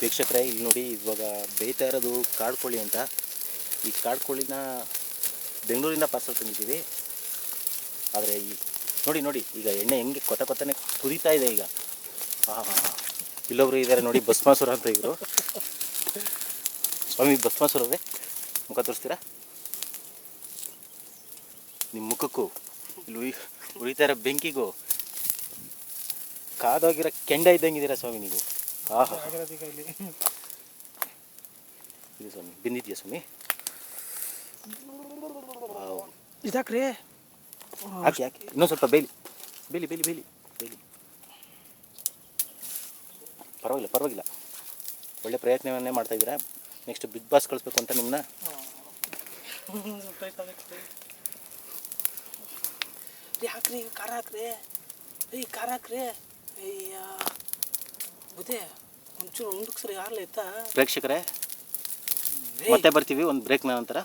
ವೀಕ್ಷಕರೇ ಇಲ್ಲಿ ನೋಡಿ, ಇವಾಗ ಬೇಯ್ತಾ ಇರೋದು ಕಾಡು ಕೋಳಿ ಅಂತ. ಈ ಕಾಡು ಕೋಳಿನ ಬೆಂಗಳೂರಿಂದ ಪಾರ್ಸಲ್ ತಂದಿದ್ದೀವಿ. ಆದರೆ ಈ ನೋಡಿ ನೋಡಿ ಈಗ ಎಣ್ಣೆ ಹೆಂಗೆ ಕೊತ್ತನೆ ಕುದೀತಾ ಇದೆ ಈಗ. ಹಾಂ ಇಲ್ಲೊಬ್ರು ಇದ್ದಾರೆ ನೋಡಿ, ಭಸ್ಮಾಸುರ ಅಂತ ಇವರು. ಸ್ವಾಮಿ ಭಸ್ಮಾಸುರವೇ, ಮುಖ ತೋರಿಸ್ತೀರಾ? ನಿಮ್ಮ ಮುಖಕ್ಕೂ ಇಲ್ಲಿ ಉರಿತಾ ಇರೋ ಬೆಂಕಿಗೂ ಕಾದೋಗಿರೋ ಕೆಂಡ ಇದ್ದಂಗಿದ್ದೀರಾ ಸ್ವಾಮಿ ನೀವು. ಆಹಾ ಇದು ಸ್ವಾಮಿ ಬೆಂದಿದೆಯಾ ಸ್ವಾಮಿ? ಇದಾಕ್ರಿ ಹಾಕಿ ಹಾಕಿ ಇನ್ನೊಂದು ಸ್ವಲ್ಪ ಬೇಲಿ ಬೇಲಿ ಬೇಲಿ ಬೇಲಿ ಬೇಲಿ. ಪರವಾಗಿಲ್ಲ ಪರವಾಗಿಲ್ಲ, ಒಳ್ಳೆ ಪ್ರಯತ್ನವನ್ನೇ ಮಾಡ್ತಾಯಿದ್ದೀರಾ. ನೆಕ್ಸ್ಟ್ ಬಿಗ್ ಬಾಸ್ ಕಳಿಸ್ಬೇಕು ಅಂತ ನಿಮ್ಮನ್ನ. ಹಾಕ್ರಿ ಖಾರ ಹಾಕ್ರಿ, ಖಾರ ಹಾಕ್ರಿ. ಅಯ್ಯ ಬುದೇ ಒಂಚೂರು ಮುಂದಕ್ಕೆ ಸರಿ ಯಾರಲ್ಲ ಇತ್ತಾ? ಪ್ರೇಕ್ಷಕರೇ ಮತ್ತೆ ಬರ್ತೀವಿ ಒಂದು ಬ್ರೇಕ್ನ ನಂತರ.